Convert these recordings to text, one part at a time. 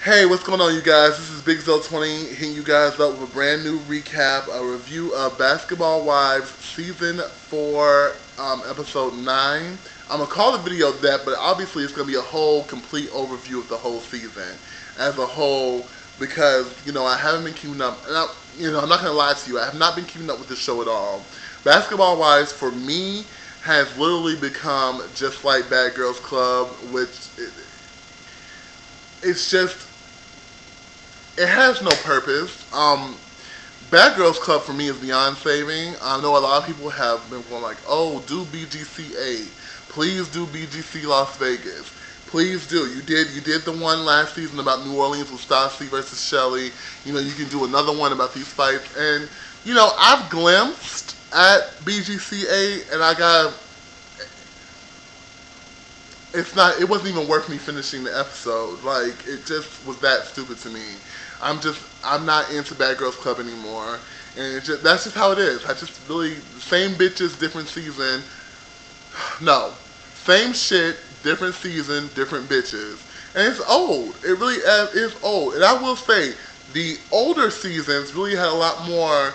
Hey, what's going on, you guys? This is Big Zo 20 hitting you guys up with a brand new recap, a review of Basketball Wives Season 4, Episode 9. I'm going to call the video that, but obviously it's going to be a whole complete overview of the whole season as a whole because, I haven't been keeping up. And I'm not going to lie to you, I have not been keeping up with the show at all. Basketball Wives, for me, has literally become just like Bad Girls Club, which it's just it has no purpose. Bad Girls Club for me is beyond saving. I know a lot of people have been going like, "Oh, do BGC 8, please do BGC Las Vegas, please do." You did the one last season about New Orleans with Stassi versus Shelly. You can do another one about these fights, and I've glimpsed at BGC 8, and I got it wasn't even worth me finishing the episode. Like, it just was that stupid to me. I'm not into Bad Girls Club anymore. And that's just how it is. I just really, same bitches, different season. No. Same shit, different season, different bitches. And it's old. It really is old. And I will say, the older seasons really had a lot more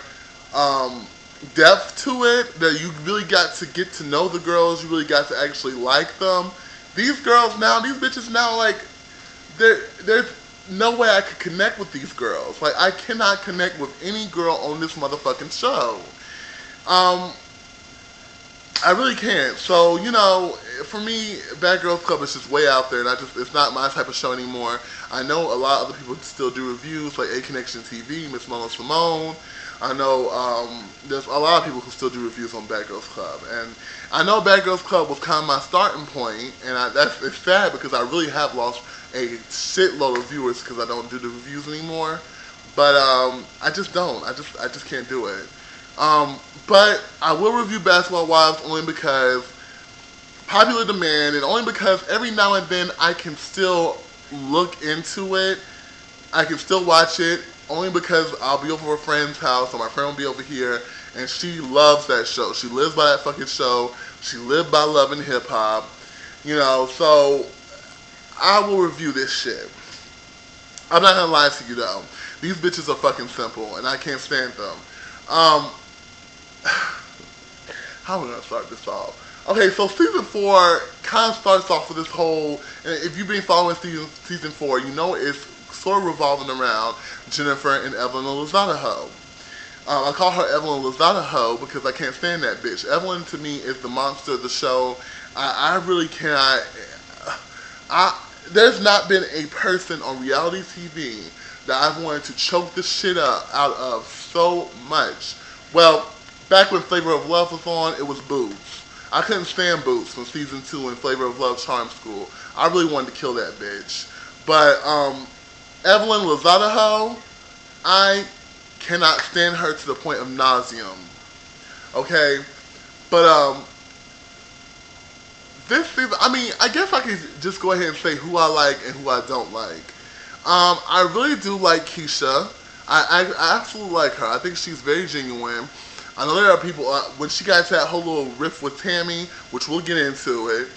depth to it. That you really got to get to know the girls. You really got to actually like them. These girls now, these bitches now, like, there's no way I could connect with these girls. Like, I cannot connect with any girl on this motherfucking show. Um, I really can't. So, for me, Bad Girls Club is just way out there, and it's not my type of show anymore. I know a lot of other people still do reviews, like A Connection TV, Miss Mona Simone. I know there's a lot of people who still do reviews on Bad Girls Club, and I know Bad Girls Club was kind of my starting point, and it's sad because I really have lost a shitload of viewers because I don't do the reviews anymore. But I just don't. I just can't do it. But I will review Basketball Wives only because popular demand, and only because every now and then I can still look into it. I can still watch it only because I'll be over a friend's house or my friend will be over here, and she loves that show. She lives by that fucking show. She lived by loving hip hop. So I will review this shit. I'm not gonna lie to you though. These bitches are fucking simple, and I can't stand them. Um, how am I gonna start this off? Okay, so season 4 kind of starts off with this whole. And if you've been following season 4, you know it's sort of revolving around Jennifer and Evelyn Lozada Ho. I call her Evelyn Lozada Ho because I can't stand that bitch. Evelyn to me is the monster of the show. I really cannot. There's not been a person on reality TV that I've wanted to choke the shit out of so much. Well, back when Flavor of Love was on, it was Boots. I couldn't stand Boots from season 2 in Flavor of Love Charm School. I really wanted to kill that bitch. But Evelyn Lozada Ho, I cannot stand her to the point of nauseum. Okay? But this season, I guess I could just go ahead and say who I like and who I don't like. I really do like Keisha. I absolutely like her. I think she's very genuine. I know there are people, when she got to that whole little riff with Tammy, which we'll get into it,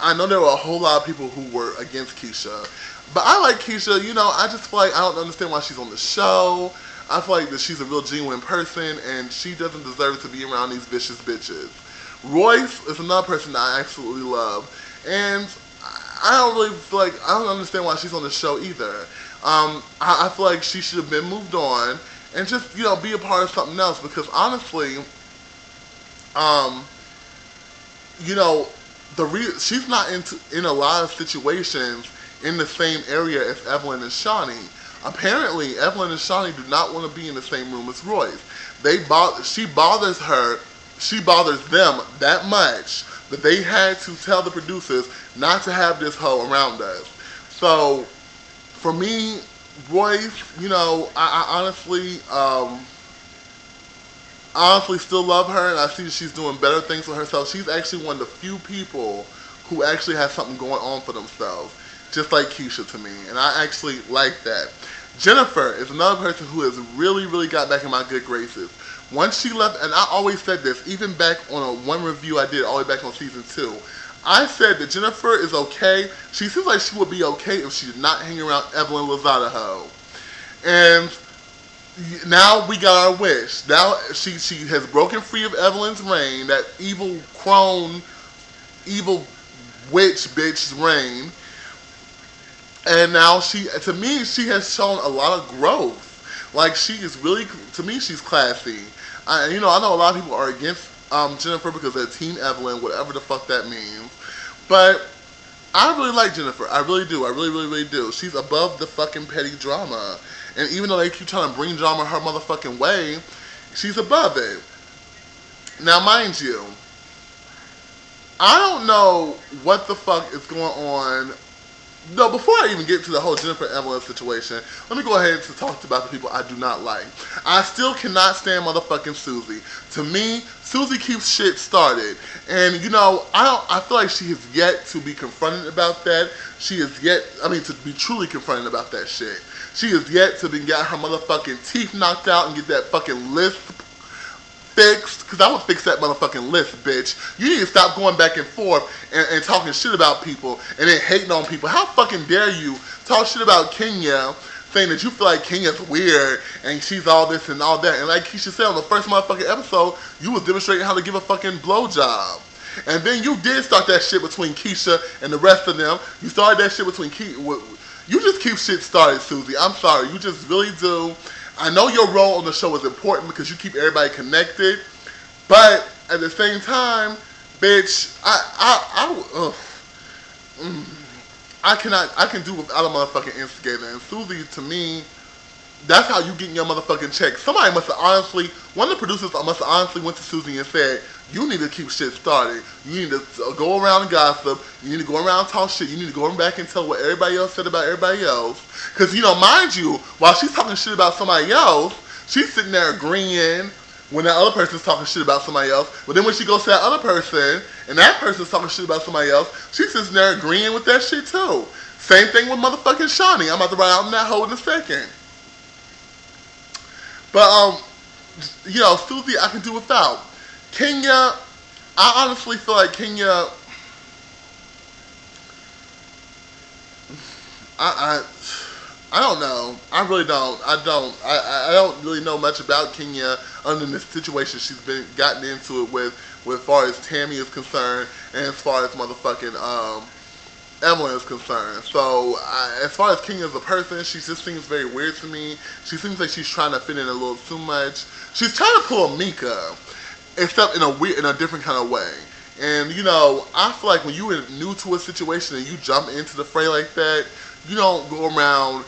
I know there were a whole lot of people who were against Keisha. But I like Keisha, I just feel like I don't understand why she's on the show. I feel like that she's a real genuine person, and she doesn't deserve to be around these vicious bitches. Royce is another person that I absolutely love, and I don't really feel like, I don't understand why she's on the show either. I feel like she should have been moved on and just, be a part of something else, because honestly, um, she's not in a lot of situations in the same area as Evelyn and Shawnee. Apparently, Evelyn and Shawnee do not want to be in the same room as Royce. She bothers them that much that they had to tell the producers not to have this hoe around us. So, for me, Royce, I honestly still love her, and I see that she's doing better things for herself. She's actually one of the few people who actually has something going on for themselves, just like Keisha to me, and I actually like that. Jennifer is another person who has really, really got back in my good graces. Once she left, and I always said this, even back on one review I did all the way back on season 2, I said that Jennifer is okay. She seems like she would be okay if she did not hang around Evelyn Lozada. And now we got our wish. Now she has broken free of Evelyn's reign, that evil crone, evil witch bitch's reign. And now to me, she has shown a lot of growth. Like she is really, to me, she's classy. I know a lot of people are against Jennifer because they're Team Evelyn, whatever the fuck that means. But I really like Jennifer. I really do. I really, really, really do. She's above the fucking petty drama. And even though they keep trying to bring drama her motherfucking way, she's above it. Now, mind you, I don't know what the fuck is going on. No, before I even get to the whole Jennifer Evelyn situation, let me go ahead and talk about the people I do not like. I still cannot stand motherfucking Susie. To me, Susie keeps shit started. And, I feel like she has yet to be confronted about that. To be truly confronted about that shit. She has yet to get her motherfucking teeth knocked out and get that fucking lisp fixed, because I would fix that motherfucking list, bitch. You need to stop going back and forth and talking shit about people and then hating on people. How fucking dare you talk shit about Kenya, saying that you feel like Kenya's weird and she's all this and all that. And like Keisha said on the first motherfucking episode, you was demonstrating how to give a fucking blowjob. And then you did start that shit between Keisha and the rest of them. You started that shit between You just keep shit started, Susie. I'm sorry. You just really do. I know your role on the show is important because you keep everybody connected, but at the same time, bitch, I can do without a motherfucking instigator. And Susie, to me, that's how you get your motherfucking check. Somebody must have honestly, one of the producers must have honestly went to Susie and said, you need to keep shit started. You need to go around and gossip. You need to go around and talk shit. You need to go back and tell what everybody else said about everybody else. Because, mind you, while she's talking shit about somebody else, she's sitting there agreeing when that other person's talking shit about somebody else. But then when she goes to that other person, and that person's talking shit about somebody else, she's sitting there agreeing with that shit too. Same thing with motherfucking Shawnee. I'm about to write out in that hole in a second. But, Susie, I can do without. Kenya, I honestly feel like Kenya, I don't know. I really don't. I don't really know much about Kenya other than the situation she's gotten into it with as far as Tammy is concerned and as far as motherfucking Evelyn is concerned. So, as far as Kenya as a person, she just seems very weird to me. She seems like she's trying to fit in a little too much. She's trying to pull a Mika, except in a different kind of way. And, I feel like when you are new to a situation and you jump into the fray like that, you don't go around,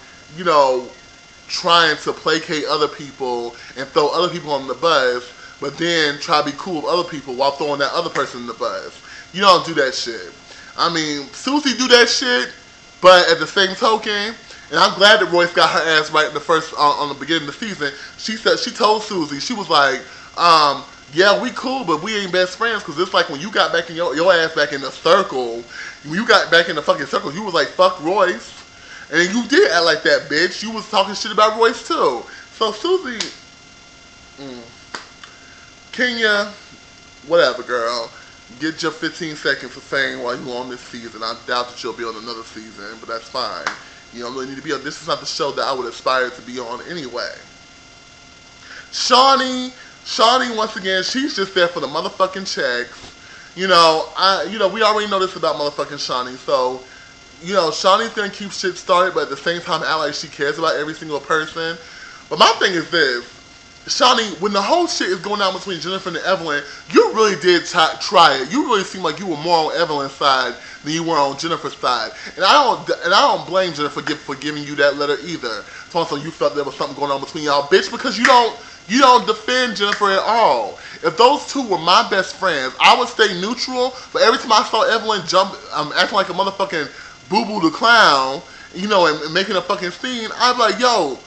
trying to placate other people and throw other people on the bus, but then try to be cool with other people while throwing that other person in the bus. You don't do that shit. I mean, Susie do that shit, but at the same token, and I'm glad that Royce got her ass right in the first, on the beginning of the season, she told Susie, she was like, yeah, we cool, but we ain't best friends, because it's like when you got back in your ass back in the circle, when you got back in the fucking circle, you was like, fuck Royce. And you did act like that, bitch. You was talking shit about Royce, too. So, Susie, Kenya, whatever, girl. Get your 15 seconds of fame while you're on this season. I doubt that you'll be on another season, but that's fine. You don't really need to be on. This is not the show that I would aspire to be on anyway. Shawnee, once again, she's just there for the motherfucking checks. We already know this about motherfucking Shawnee, so, Shawnee's gonna keep shit started, but at the same time act like she cares about every single person. But my thing is this, Shawnee, when the whole shit is going on between Jennifer and Evelyn, you really did try it. You really seem like you were more on Evelyn's side than you were on Jennifer's side. And I don't blame Jennifer for giving you that letter either. So you felt there was something going on between y'all, bitch, because you don't defend Jennifer at all. If those two were my best friends, I would stay neutral, but every time I saw Evelyn acting like a motherfucking boo-boo the clown, and making a fucking scene, I'd be like, yo,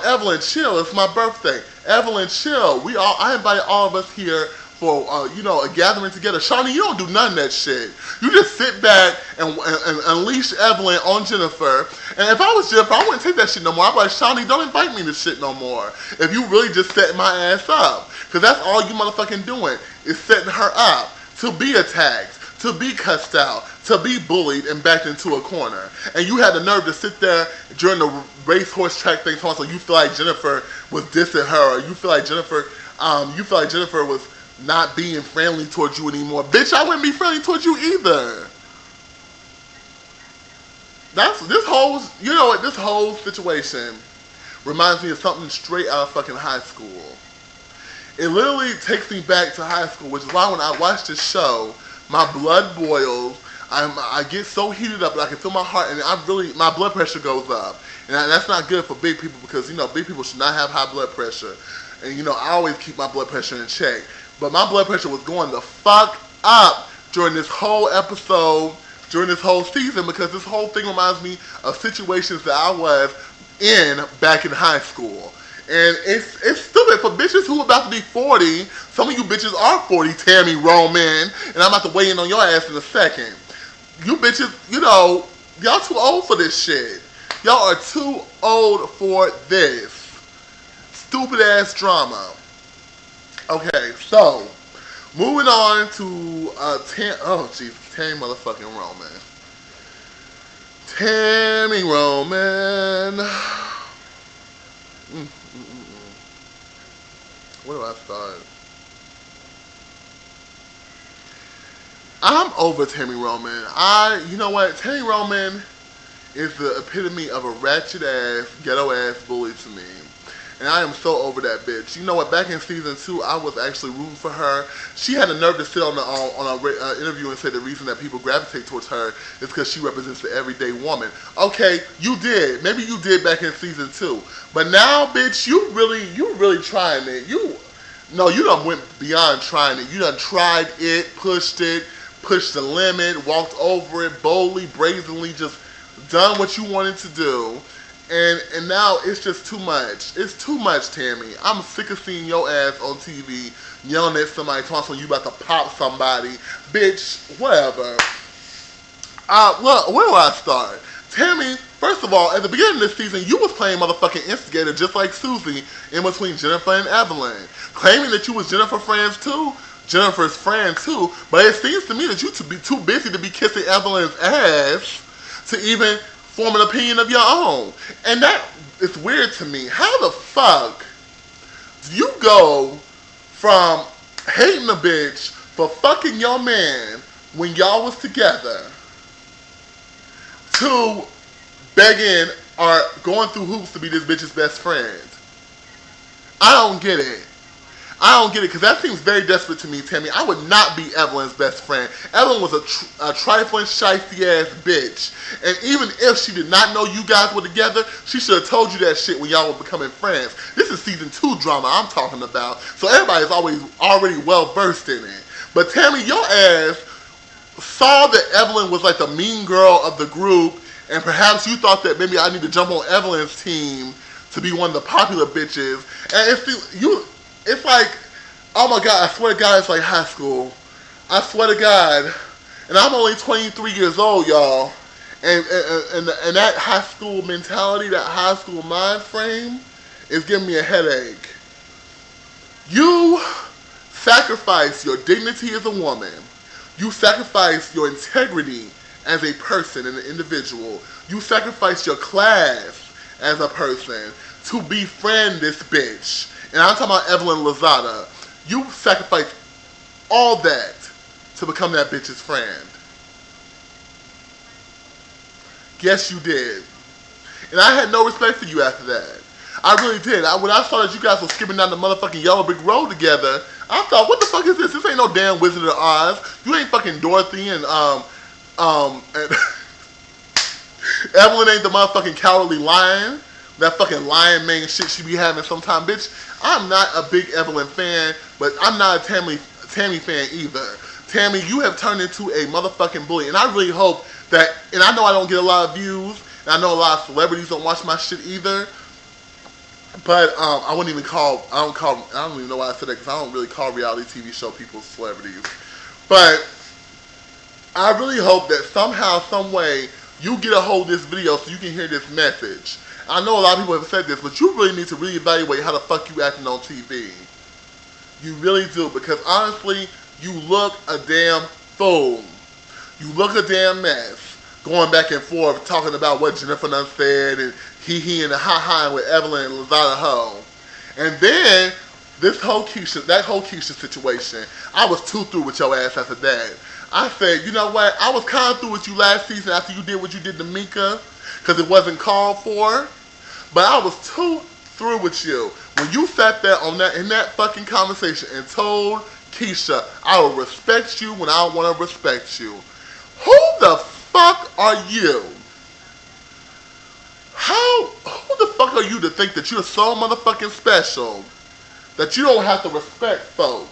Evelyn, chill, it's my birthday. Evelyn, chill. I invited all of us here for, a gathering together. Shawnee, you don't do none of that shit. You just sit back and unleash Evelyn on Jennifer. And if I was Jennifer, I wouldn't take that shit no more. I'd be like, Shawnee, don't invite me to shit no more. If you really just setting my ass up. Because that's all you motherfucking doing, is setting her up to be attacked, to be cussed out, to be bullied and backed into a corner. And you had the nerve to sit there during the racehorse track thing, so you feel like Jennifer was dissing her, or you feel like Jennifer was not being friendly towards you anymore. Bitch, I wouldn't be friendly towards you either. That's this whole, you know what, this whole situation reminds me of something straight out of fucking high school. It literally takes me back to high school, which is why when I watch this show, my blood boils. I get so heated up that I can feel my heart, and my blood pressure goes up. And that's not good for big people because, big people should not have high blood pressure. And, I always keep my blood pressure in check. But my blood pressure was going the fuck up during this whole episode, during this whole season, because this whole thing reminds me of situations that I was in back in high school. And it's stupid for bitches who are about to be 40. Some of you bitches are 40, Tammy Roman, and I'm about to weigh in on your ass in a second. You bitches, y'all too old for this shit. Y'all are too old for this stupid ass drama. Okay, so moving on to Tammy motherfucking Roman. Tammy Roman. Where do I start? I'm over Tammy Roman. You know what? Tammy Roman is the epitome of a ratchet ass, ghetto ass bully to me. And I am so over that bitch. You know what? Back in season 2, I was actually rooting for her. She had the nerve to sit on an interview and say the reason that people gravitate towards her is because she represents the everyday woman. Okay, you did. Maybe you did back in season 2. But now, bitch, you really trying it. You done went beyond trying it. You done tried it, pushed the limit, walked over it boldly, brazenly, just done what you wanted to do. And now it's just too much. It's too much, Tammy. I'm sick of seeing your ass on TV yelling at somebody, talking you about to pop somebody. Bitch, whatever. Well, where do I start? Tammy, first of all, at the beginning of this season, you was playing motherfucking instigator just like Susie in between Jennifer and Evelyn. Claiming that you was Jennifer's friend too, but it seems to me that you to be too busy to be kissing Evelyn's ass to even form an opinion of your own. And that is weird to me. How the fuck do you go from hating a bitch for fucking your man when y'all was together to begging or going through hoops to be this bitch's best friend? I don't get it. Because that seems very desperate to me, Tammy. I would not be Evelyn's best friend. Evelyn was a trifling, shifty-ass bitch. And even if she did not know you guys were together, she should have told you that shit when y'all were becoming friends. This is season 2 drama I'm talking about, so everybody's already well-versed in it. But Tammy, your ass saw that Evelyn was like the mean girl of the group, and perhaps you thought that maybe I need to jump on Evelyn's team to be one of the popular bitches. And it's like, oh my God, I swear to God, it's like high school. I swear to God. And I'm only 23 years old, y'all. And that high school mentality, that high school mind frame is giving me a headache. You sacrifice your dignity as a woman. You sacrifice your integrity as a person and an individual. You sacrifice your class as a person to befriend this bitch. And I'm talking about Evelyn Lozada. You sacrificed all that to become that bitch's friend. Yes, you did. And I had no respect for you after that. I really did. When I saw that you guys were skipping down the motherfucking yellow brick road together, I thought, what the fuck is this? This ain't no damn Wizard of Oz. You ain't fucking Dorothy and Evelyn ain't the motherfucking cowardly lion. That fucking lion man shit she be having sometime, bitch. I'm not a big Evelyn fan, but I'm not a Tammy fan either. Tammy, you have turned into a motherfucking bully, and I really hope that, and I know I don't get a lot of views, and I know a lot of celebrities don't watch my shit either, but I don't even know why I said that, because I don't really call reality TV show people celebrities. But I really hope that somehow, some way, you get a hold of this video so you can hear this message. I know a lot of people have said this, but you really need to reevaluate how the fuck you acting on TV. You really do, because honestly, you look a damn fool. You look a damn mess. Going back and forth, talking about what Jennifer done said, and he and the ha with Evelyn and Lazada Ho. And then that whole Keisha situation, I was too through with your ass after that. I said, you know what? I was kind of through with you last season after you did what you did to Mika, because it wasn't called for. But I was too through with you when you sat there in that fucking conversation and told Keisha, I will respect you when I want to respect you. Who the fuck are you? Who the fuck are you to think that you're so motherfucking special that you don't have to respect folks?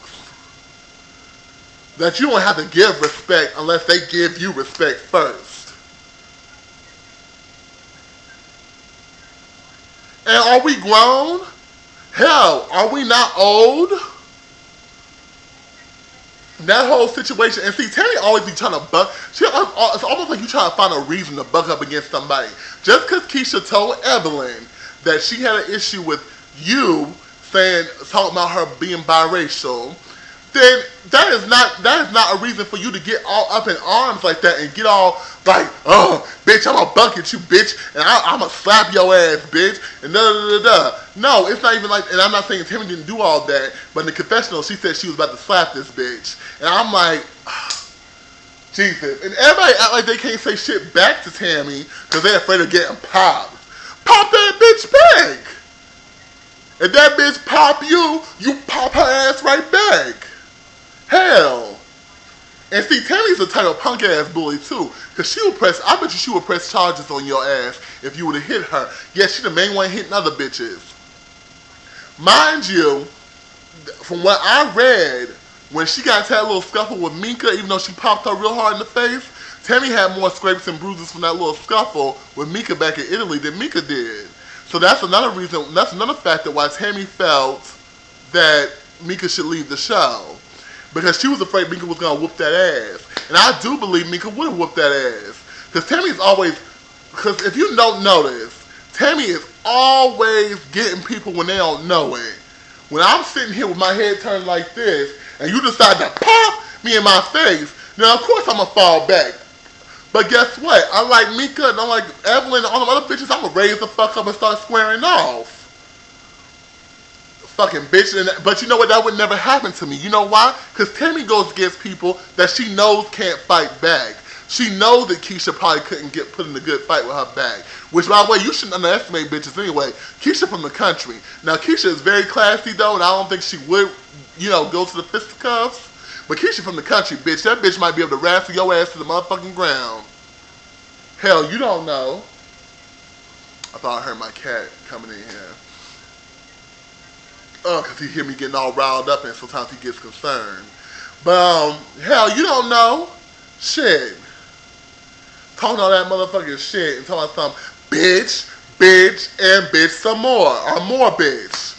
That you don't have to give respect unless they give you respect first. And are we grown? Hell, are we not old? That whole situation, and see, Tammy always be trying to buck. It's almost like you trying to find a reason to buck up against somebody. Just because Keisha told Evelyn that she had an issue with you talking about her being biracial, then that is not a reason for you to get all up in arms like that and get all like, oh, bitch, I'm gonna buck at you, bitch, and I'm gonna slap your ass, bitch, and da da da da. No, it's not even like, and I'm not saying Tammy didn't do all that, but in the confessional, she said she was about to slap this bitch, and I'm like, Jesus, and everybody act like they can't say shit back to Tammy because they're afraid of getting popped. Pop that bitch back. If that bitch pop you, you pop her ass right back. Hell. And see, Tammy's a type of punk ass bully too. Cause I bet you she would press charges on your ass if you would have hit her. Yeah, she the main one hitting other bitches. Mind you, from what I read, when she got into that little scuffle with Mika, even though she popped her real hard in the face, Tammy had more scrapes and bruises from that little scuffle with Mika back in Italy than Mika did. So that's another reason, that's another factor why Tammy felt that Mika should leave the show. Because she was afraid Mika was going to whoop that ass. And I do believe Mika would have whooped that ass. Because Tammy's always, because if you don't notice, Tammy is always getting people when they don't know it. When I'm sitting here with my head turned like this, and you decide to pop me in my face, then of course I'm going to fall back. But guess what? Unlike Mika and unlike Evelyn and all them other bitches, I'm going to raise the fuck up and start squaring off. Fucking bitch. But you know what? That would never happen to me. You know why? Because Tammy goes against people that she knows can't fight back. She knows that Keisha probably couldn't get put in a good fight with her back. Which, by the way, you shouldn't underestimate bitches anyway. Keisha from the country. Now, Keisha is very classy, though, and I don't think she would, go to the fisticuffs. But Keisha from the country, bitch. That bitch might be able to wrestle your ass to the motherfucking ground. Hell, you don't know. I thought I heard my cat coming in here. Because he hear me getting all riled up and sometimes he gets concerned. But, hell, you don't know. Shit. Talking all that motherfucking shit and talking about some bitch, and bitch some more. Or more bitch.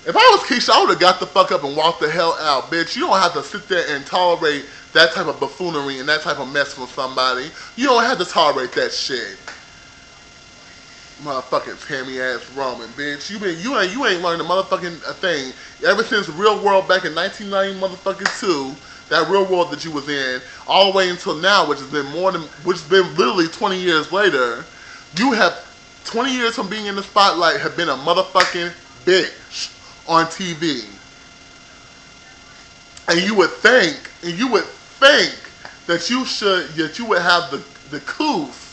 If I was Keisha, I would have got the fuck up and walked the hell out, bitch. You don't have to sit there and tolerate that type of buffoonery and that type of mess with somebody. You don't have to tolerate that shit. Motherfucking Tammy ass Roman, bitch. You ain't learned a motherfucking thing ever since Real World back in 1990 motherfucking 2. That Real World that you was in, all the way until now, which has been literally 20 years later. You have 20 years from being in the spotlight have been a motherfucking bitch on TV. And you would think that you would have the couth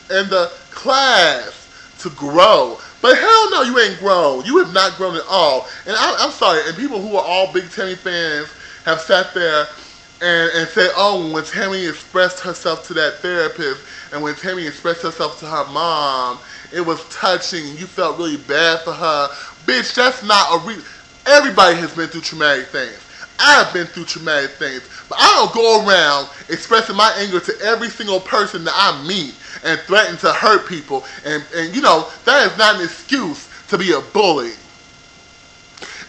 and the class to grow. But hell no, you ain't grown. You have not grown at all. And I'm sorry, and people who are all big Tammy fans have sat there and said, oh, when Tammy expressed herself to that therapist and when Tammy expressed herself to her mom, it was touching. You felt really bad for her. Bitch, that's not a reason. Everybody has been through traumatic things. I've been through traumatic things. But I don't go around expressing my anger to every single person that I meet and threaten to hurt people. And that is not an excuse to be a bully.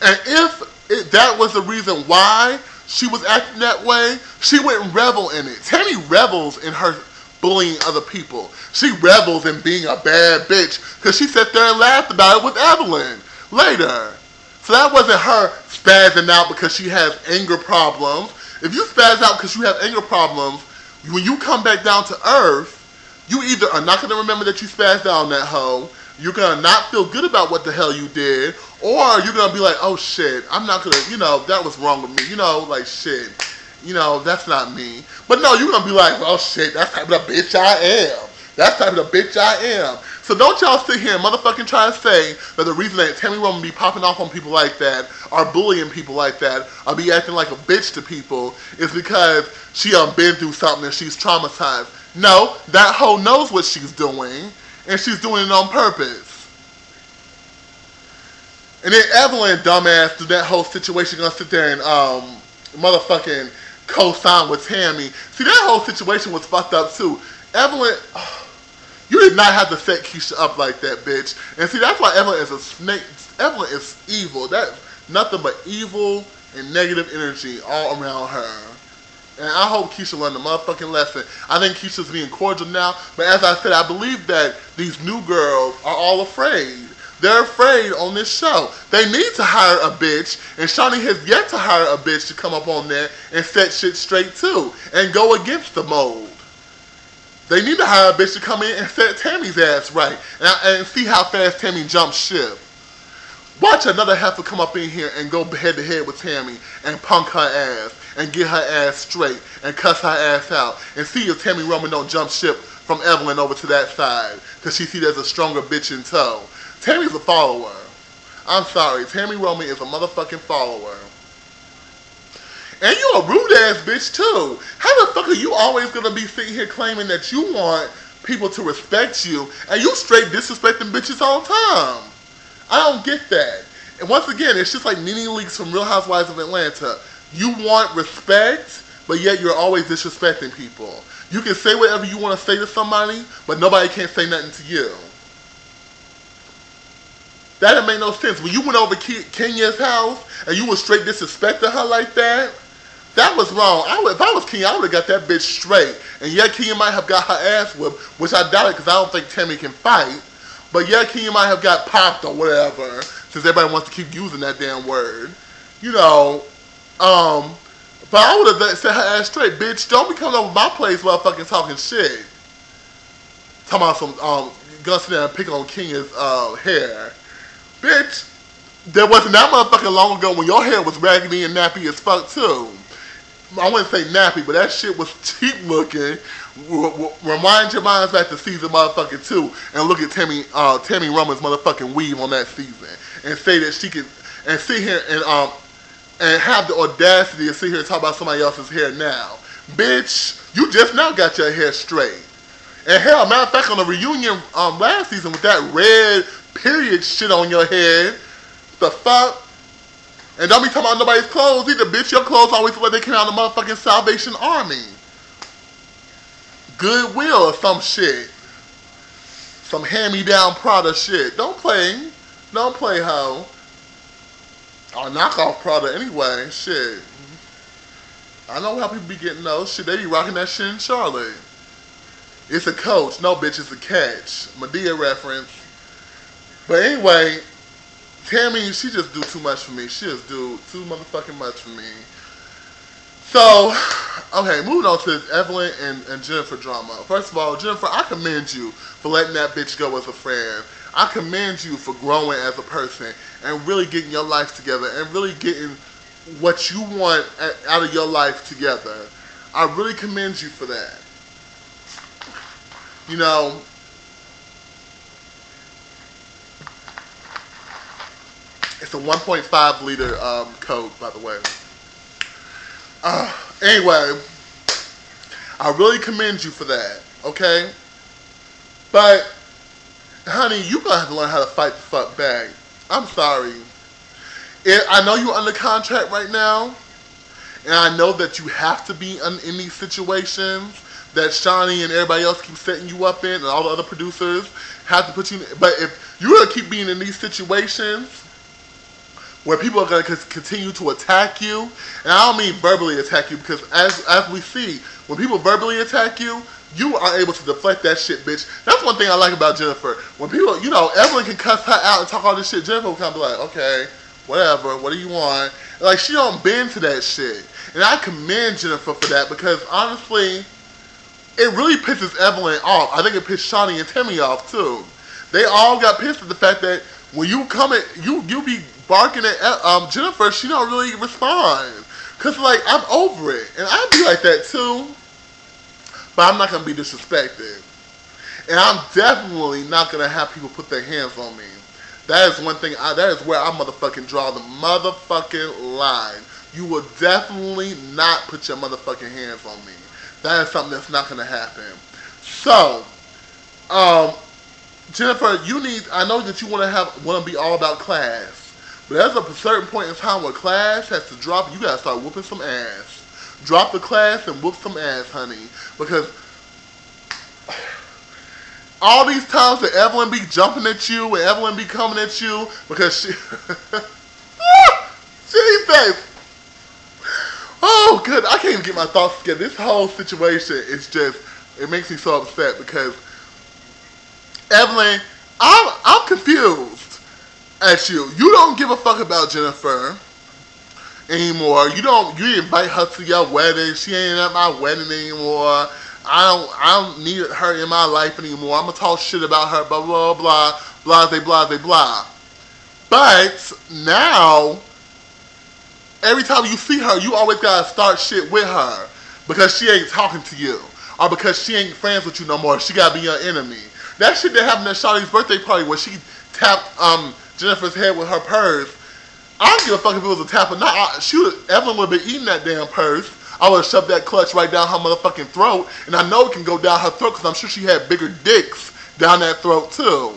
And if that was the reason why she was acting that way, she wouldn't revel in it. Tammy revels in her bullying other people. She revels in being a bad bitch because she sat there and laughed about it with Evelyn later. So that wasn't her spazzing out because she has anger problems. If you spaz out because you have anger problems, when you come back down to earth, you either are not going to remember that you spazzed out on that hoe, you're going to not feel good about what the hell you did, or you're going to be like, oh shit, I'm not going to, that was wrong with me. Like shit, that's not me. But no, you're going to be like, oh shit, that's the type of bitch I am. That's the type of bitch I am. So don't y'all sit here and motherfucking try to say that the reason that Tammy Roman be popping off on people like that, or bullying people like that, or be acting like a bitch to people is because she been through something and she's traumatized. No, that hoe knows what she's doing, and she's doing it on purpose. And then Evelyn, dumbass, through that whole situation, gonna sit there and motherfucking co-sign with Tammy. See, that whole situation was fucked up too. Evelyn, you did not have to set Keisha up like that, bitch. And see, that's why Evelyn is a snake. Evelyn is evil. That's nothing but evil and negative energy all around her. And I hope Keisha learned a motherfucking lesson. I think Keisha's being cordial now. But as I said, I believe that these new girls are all afraid. They're afraid on this show. They need to hire a bitch. And Shani has yet to hire a bitch to come up on there and set shit straight too. And go against the mold. They need to hire a bitch to come in and set Tammy's ass right. And see how fast Tammy jumps ship. Watch another heifer come up in here and go head to head with Tammy and punk her ass and get her ass straight and cuss her ass out. And see if Tammy Roman don't jump ship from Evelyn over to that side. Because she see there's a stronger bitch in tow. Tammy's a follower. I'm sorry. Tammy Roman is a motherfucking follower. And you a rude ass bitch too. How the fuck are you always gonna be sitting here claiming that you want people to respect you and you straight disrespecting bitches all the time? I don't get that. And once again, it's just like Nene Leakes from Real Housewives of Atlanta. You want respect, but yet you're always disrespecting people. You can say whatever you want to say to somebody, but nobody can say nothing to you. That didn't make no sense. When you went over Kenya's house and you were straight disrespecting her like that, that was wrong. If I was Kenya, I would have got that bitch straight. And yeah, Kenya might have got her ass whipped, which I doubt it because I don't think Tammy can fight. But yeah, Kenya might have got popped or whatever, since everybody wants to keep using that damn word. But I would have set her ass straight. Bitch, don't be coming over my place while fucking talking shit. Talking about some, gonna sit there and pick on Kenya's hair. Bitch, there wasn't that motherfucking long ago when your hair was raggedy and nappy as fuck too. I wouldn't say nappy, but that shit was cheap looking. Remind your minds back to season motherfucking 2 and look at Tammy Roman's motherfucking weave on that season and say that she can and sit here and have the audacity to sit here and talk about somebody else's hair now. Bitch, you just now got your hair straight. And hell, matter of fact, on the reunion last season with that red period shit on your head, the fuck? And don't be talking about nobody's clothes either, bitch. Your clothes always look like they came out of the motherfucking Salvation Army. Goodwill or some shit. Some hand-me-down Prada shit. Don't play, hoe. Or knockoff Prada anyway, shit. I know how people be getting those. Shit, they be rocking that shit in Charlotte. It's a coach. No, bitch, it's a catch. Medea reference. But anyway, Tammy, she just do too much for me. She just do too motherfucking much for me. So, okay, moving on to Evelyn and Jennifer drama. First of all, Jennifer, I commend you for letting that bitch go as a friend. I commend you for growing as a person and really getting your life together and really getting what you want out of your life together. I really commend you for that. It's a 1.5 liter Coke, by the way. Anyway, I really commend you for that, okay? But, honey, you're going to have to learn how to fight the fuck back. I'm sorry. I know you're under contract right now, and I know that you have to be in these situations that Shani and everybody else keep setting you up in, and all the other producers have to put you in. But if you're going to keep being in these situations where people are going to continue to attack you, and I don't mean verbally attack you, because as we see, when people verbally attack you, you are able to deflect that shit, bitch. That's one thing I like about Jennifer. When people, everyone can cuss her out and talk all this shit, Jennifer will kind of be like, okay, whatever, what do you want? Like, she don't bend to that shit. And I commend Jennifer for that because honestly, it really pisses Evelyn off. I think it pissed Shawnee and Timmy off too. They all got pissed at the fact that when you come at you be barking at Jennifer, she don't really respond. Cause like I'm over it, and I'd be like that too. But I'm not gonna be disrespected, and I'm definitely not gonna have people put their hands on me. That is one thing. That is where I motherfucking draw the motherfucking line. You will definitely not put your motherfucking hands on me. That is something that's not gonna happen. So, um, Jennifer, you need. I know that you want to be all about class, but there's a certain point in time where class has to drop. You gotta start whooping some ass. Drop the class and whoop some ass, honey, because all these times that Evelyn be jumping at you and Evelyn be coming at you because she, Jesus, oh good, I can't even get my thoughts together. This whole situation is just, it makes me so upset because Evelyn, I'm confused at you. You don't give a fuck about Jennifer anymore. You invite her to your wedding. She ain't at my wedding anymore. I don't need her in my life anymore. I'm gonna talk shit about her, blah blah blah, blah blah blah blah. But now, every time you see her, you always gotta start shit with her because she ain't talking to you, or because she ain't friends with you no more. She gotta be your enemy. That shit that happened at Shawty's birthday party where she tapped Jennifer's head with her purse. I don't give a fuck if it was a tap or not. Evelyn would have been eating that damn purse. I would have shoved that clutch right down her motherfucking throat, and I know it can go down her throat because I'm sure she had bigger dicks down that throat too,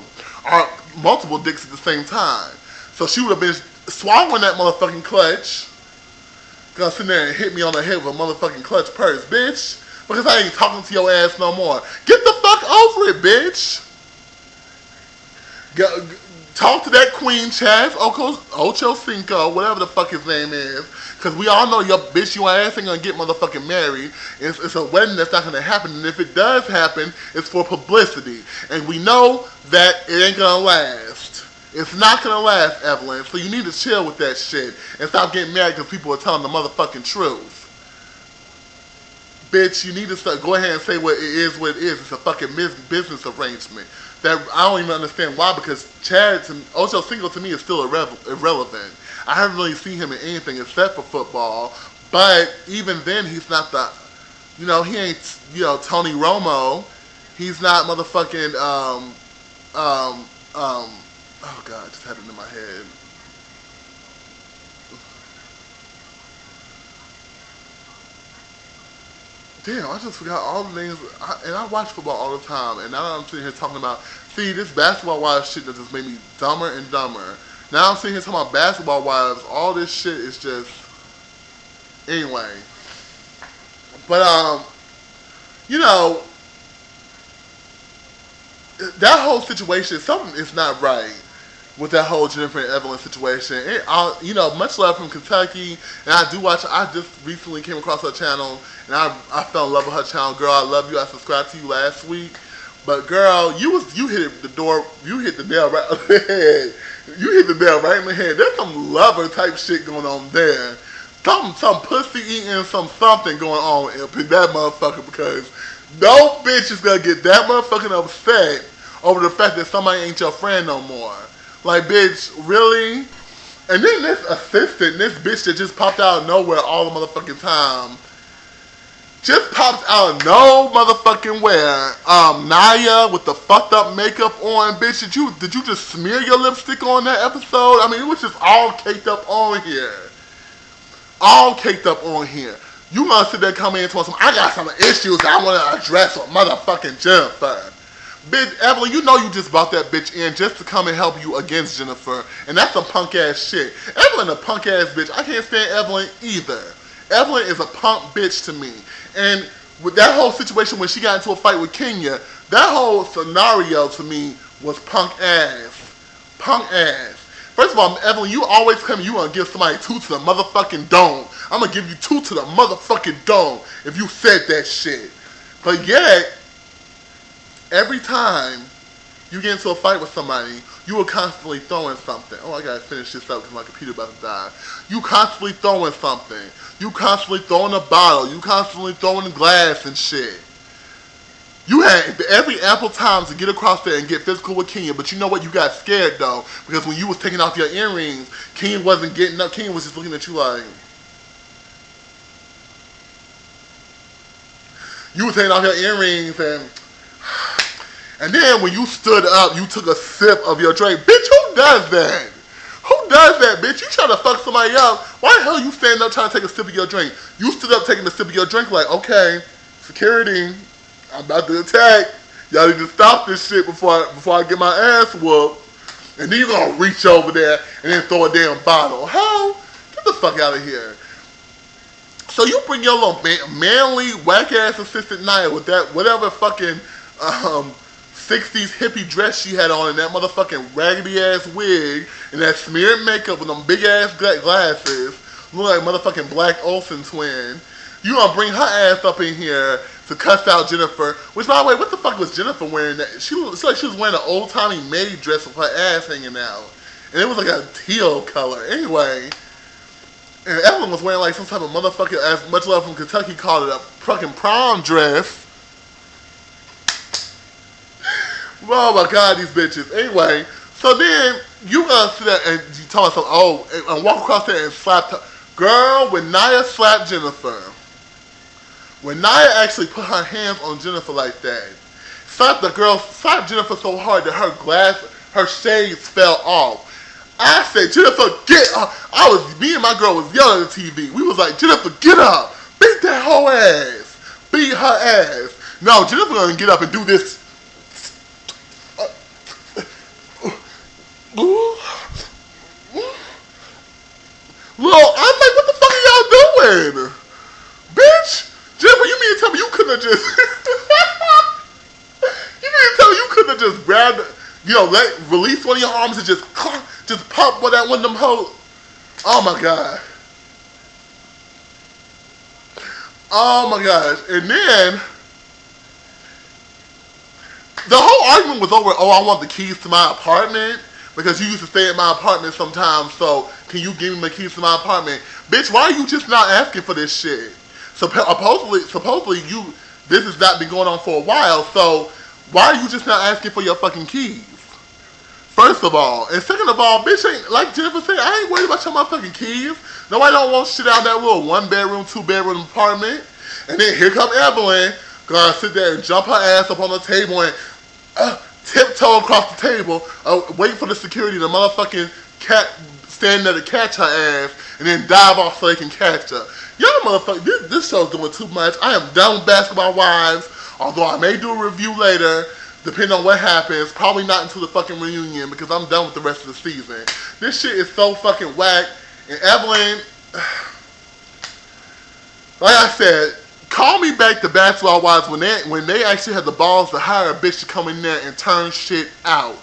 or multiple dicks at the same time. So she would have been swallowing that motherfucking clutch. Gonna sit there and hit me on the head with a motherfucking clutch purse, bitch. Because I ain't talking to your ass no more. Get the fuck over it, bitch. Talk to that queen, Chaz Ocho Cinco, whatever the fuck his name is. Because we all know your bitch, your ass ain't gonna get motherfucking married. It's a wedding that's not gonna happen. And if it does happen, it's for publicity. And we know that it ain't gonna last. It's not gonna last, Evelyn. So you need to chill with that shit. And stop getting married because people are telling the motherfucking truth. Bitch, you need to go ahead and say what it is. It's a fucking business arrangement. That I don't even understand why, because Ocho Cinco to me is still irrelevant. I haven't really seen him in anything except for football. But even then, he's not he ain't, Tony Romo. He's not motherfucking, oh God, I just had it in my head. Damn, I just forgot all the names. And I watch football all the time. And now I'm sitting here talking about, see, this basketball wives shit that just made me dumber and dumber. Now I'm sitting here talking about basketball wives. All this shit is just, anyway. But, you know, that whole situation, something is not right with that whole Jennifer and Evelyn situation. Much love from Kentucky, and I just recently came across her channel, and I fell in love with her channel. Girl, I love you. I subscribed to you last week. But girl, you hit the nail right on the head. You hit the nail right in the head. There's some lover type shit going on there. Some pussy eating, something going on in that motherfucker, because no bitch is gonna get that motherfucking upset over the fact that somebody ain't your friend no more. Like, bitch, really? And then this assistant, this bitch that just popped out of nowhere all the motherfucking time, just pops out of no motherfucking where. Naya with the fucked up makeup on, bitch. Did you just smear your lipstick on that episode? I mean, it was just all caked up on here. All caked up on here. You gonna sit there coming into some, I got some issues I wanna address with motherfucking Jennifer. Bitch, Evelyn, you know you just brought that bitch in just to come and help you against Jennifer. And that's some punk ass shit. Evelyn a punk ass bitch. I can't stand Evelyn either. Evelyn is a punk bitch to me. And with that whole situation when she got into a fight with Kenya, that whole scenario to me was punk ass. Punk ass. First of all, Evelyn, you always come, you gonna give somebody 2 to the motherfucking dome. I'm gonna give you 2 to the motherfucking dome if you said that shit. But yet, every time you get into a fight with somebody, you were constantly throwing something. Oh, I gotta finish this up because my computer about to die. You constantly throwing something. You constantly throwing a bottle. You constantly throwing glass and shit. You had every ample time to get across there and get physical with Kenya, but you know what? You got scared though, because when you was taking off your earrings, Kenya wasn't getting up. Kenya was just looking at you like, you was taking off your earrings, and then when you stood up, you took a sip of your drink. Bitch, who does that? Who does that, bitch? You trying to fuck somebody up. Why the hell you standing up trying to take a sip of your drink? You stood up taking a sip of your drink like, okay, security, I'm about to attack. Y'all need to stop this shit before I get my ass whooped. And then you gonna reach over there and then throw a damn bottle. Hell, get the fuck out of here. So you bring your little manly, whack-ass assistant Nia with that whatever fucking 60s hippie dress she had on and that motherfucking raggedy-ass wig and that smeared makeup with them big-ass glasses. Look like motherfucking Black Olsen twin. You gonna bring her ass up in here to cuss out Jennifer. Which, by the way, what the fuck was Jennifer wearing? She looks like she was wearing an old-timey maid dress with her ass hanging out. And it was like a teal color. Anyway... And Evelyn was wearing like some type of motherfucking, as much love from Kentucky called it, a fucking prom dress. Oh my god, these bitches. Anyway, so then you gonna sit there and you tell myself, oh, and walk across there and slap her. Girl, when Nia slapped Jennifer, when Nia actually put her hands on Jennifer like that, slapped Jennifer so hard that her shades fell off. I said, Jennifer, get up. Me and my girl was yelling at the TV. We was like, Jennifer, get up. Beat that whole ass. Beat her ass. No, Jennifer gonna get up and do this. Well, I'm like, what the fuck are y'all doing? Bitch, Jennifer, you mean to tell me you couldn't have just... you mean to tell me you couldn't have just grabbed, release one of your arms and just pop with that one of them hoes. Oh my god. Oh my gosh. And then the whole argument was over, oh, I want the keys to my apartment because you used to stay at my apartment sometimes, so can you give me the keys to my apartment? Bitch, why are you just not asking for this shit? Supposedly this has not been going on for a while, so why are you just not asking for your fucking keys? First of all. And second of all, bitch, ain't, like Jennifer said, I ain't worried about your motherfucking keys. Nobody don't want shit out of that little 1-bedroom, 2-bedroom apartment. And then here come Evelyn, gonna sit there and jump her ass up on the table and tiptoe across the table, wait for the security, the motherfucking cat standing there to catch her ass, and then dive off so they can catch her. Y'all motherfuckers, this show's doing too much. I am done with Basketball Wives, although I may do a review later. Depending on what happens, probably not until the fucking reunion because I'm done with the rest of the season. This shit is so fucking whack. And Evelyn, like I said, call me back to Basketball Wives when they actually had the balls to hire a bitch to come in there and turn shit out.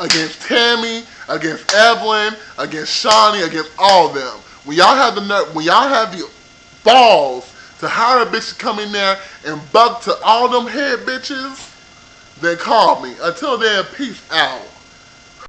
Against Tammy, against Evelyn, against Shawnee, against all of them. When y'all have the balls to hire a bitch to come in there and buck to all them head bitches, then call me. Until then, peace out.